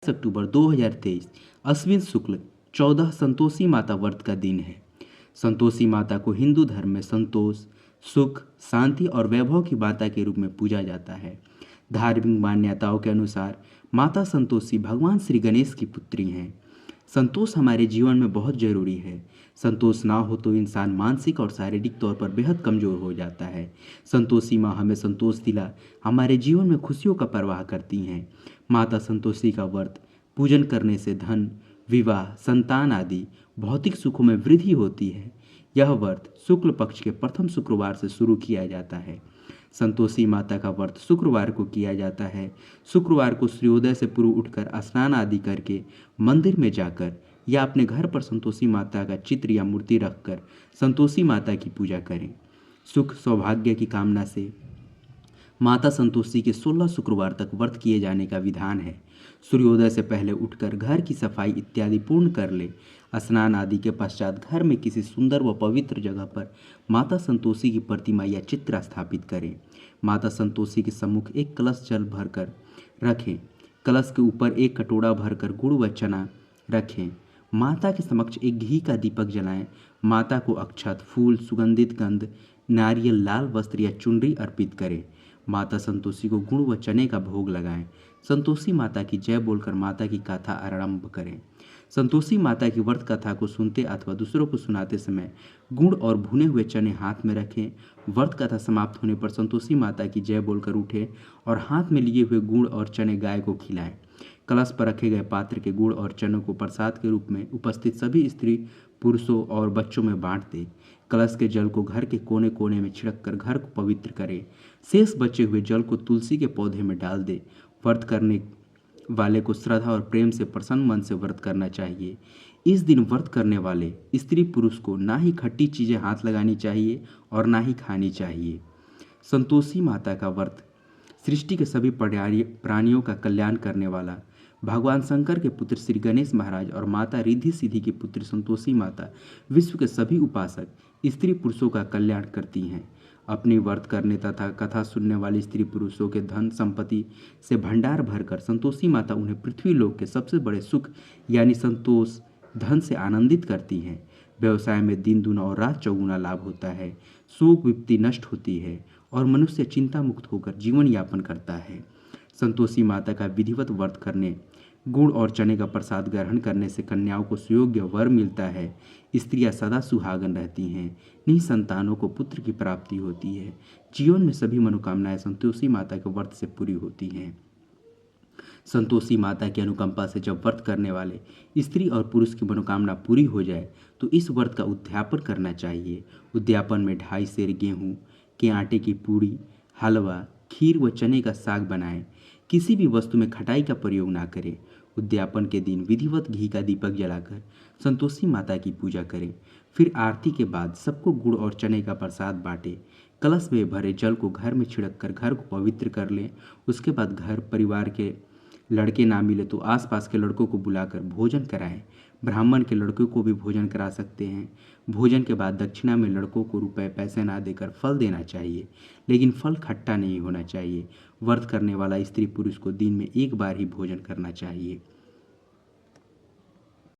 अक्टूबर 2023 अश्विन शुक्ल 14 संतोषी माता व्रत का दिन है। संतोषी माता को हिंदू धर्म में संतोष, सुख, शांति और वैभव की माता के रूप में पूजा जाता है। धार्मिक मान्यताओं के अनुसार माता संतोषी भगवान श्री गणेश की पुत्री हैं। संतोष हमारे जीवन में बहुत जरूरी है। संतोष ना हो तो इंसान मानसिक और शारीरिक तौर पर बेहद कमजोर हो जाता है। संतोषी माँ हमें संतोष दिला हमारे जीवन में खुशियों का प्रवाह करती हैं। माता संतोषी का व्रत पूजन करने से धन, विवाह, संतान आदि भौतिक सुखों में वृद्धि होती है। यह व्रत शुक्ल पक्ष के प्रथम शुक्रवार से शुरू किया जाता है। संतोषी माता का व्रत शुक्रवार को किया जाता है। शुक्रवार को सूर्योदय से पूर्व उठकर स्नान आदि करके मंदिर में जाकर या अपने घर पर संतोषी माता का चित्र या मूर्ति रखकर संतोषी माता की पूजा करें। सुख सौभाग्य की कामना से माता संतोषी के 16 शुक्रवार तक व्रत किए जाने का विधान है। सूर्योदय से पहले उठकर घर की सफाई इत्यादि पूर्ण कर ले। स्नान आदि के पश्चात घर में किसी सुंदर व पवित्र जगह पर माता संतोषी की प्रतिमा या चित्र स्थापित करें। माता संतोषी के सम्मुख एक कलश जल भरकर रखें। कलश के ऊपर एक कटोरा भरकर गुड़ व चना रखें। माता के समक्ष एक घी का दीपक जलाएं। माता को अक्षत, फूल, सुगंधित गंध, नारियल, लाल वस्त्र या चुनरी अर्पित करें। माता संतोषी को गुड़ व चने का भोग लगाएं। संतोषी माता की जय बोलकर माता की कथा आरंभ करें। संतोषी माता की व्रत कथा को सुनते अथवा दूसरों को सुनाते समय गुड़ और भुने हुए चने हाथ में रखें। व्रत कथा समाप्त होने पर संतोषी माता की जय बोलकर उठें और हाथ में लिए हुए गुड़ और चने गाय को खिलाएं। कलश पर रखे गए पात्र के गुड़ और चनों को प्रसाद के रूप में उपस्थित सभी स्त्री, पुरुषों और बच्चों में बांट दें। कलश के जल को घर के कोने कोने में छिड़क कर घर को पवित्र करें। शेष बचे हुए जल को तुलसी के पौधे में डाल दें। व्रत करने वाले को श्रद्धा और प्रेम से प्रसन्न मन से व्रत करना चाहिए। इस दिन व्रत करने वाले स्त्री पुरुष को ना ही खट्टी चीज़ें हाथ लगानी चाहिए और ना ही खानी चाहिए। संतोषी माता का व्रत सृष्टि के सभी प्राणियों का कल्याण करने वाला भगवान शंकर के पुत्र श्री गणेश महाराज और माता रिद्धि सिद्धि की पुत्री संतोषी माता विश्व के सभी उपासक स्त्री पुरुषों का कल्याण करती हैं। अपनी व्रत करने तथा कथा सुनने वाले स्त्री पुरुषों के धन संपत्ति से भंडार भरकर संतोषी माता उन्हें पृथ्वी लोक के सबसे बड़े सुख यानी संतोष धन से आनंदित करती हैं। व्यवसाय में दिन दूना और रात चौगुना लाभ होता है। शोक विपत्ति नष्ट होती है और मनुष्य चिंता मुक्त होकर जीवन यापन करता है। संतोषी माता का विधिवत व्रत करने, गुड़ और चने का प्रसाद ग्रहण करने से कन्याओं को सुयोग्य वर मिलता है। स्त्रियां सदा सुहागन रहती हैं। निसंतानों को पुत्र की प्राप्ति होती है। जीवन में सभी मनोकामनाएं संतोषी माता के व्रत से पूरी होती हैं। संतोषी माता की अनुकंपा से जब व्रत करने वाले स्त्री और पुरुष की मनोकामना पूरी हो जाए तो इस व्रत का उद्यापन करना चाहिए। उद्यापन में 2.5 सेर गेहूँ के आटे की पूड़ी, हलवा, खीर व चने का साग बनाएं। किसी भी वस्तु में खटाई का प्रयोग ना करें। उद्यापन के दिन विधिवत घी का दीपक जलाकर संतोषी माता की पूजा करें। फिर आरती के बाद सबको गुड़ और चने का प्रसाद बांटें। कलश में भरे जल को घर में छिड़क कर घर को पवित्र कर लें। उसके बाद घर परिवार के लड़के ना मिले तो आसपास के लड़कों को बुलाकर भोजन कराएं। ब्राह्मण के लड़कों को भी भोजन करा सकते हैं। भोजन के बाद दक्षिणा में लड़कों को रुपए पैसे ना देकर फल देना चाहिए, लेकिन फल खट्टा नहीं होना चाहिए। व्रत करने वाला स्त्री पुरुष को दिन में एक बार ही भोजन करना चाहिए।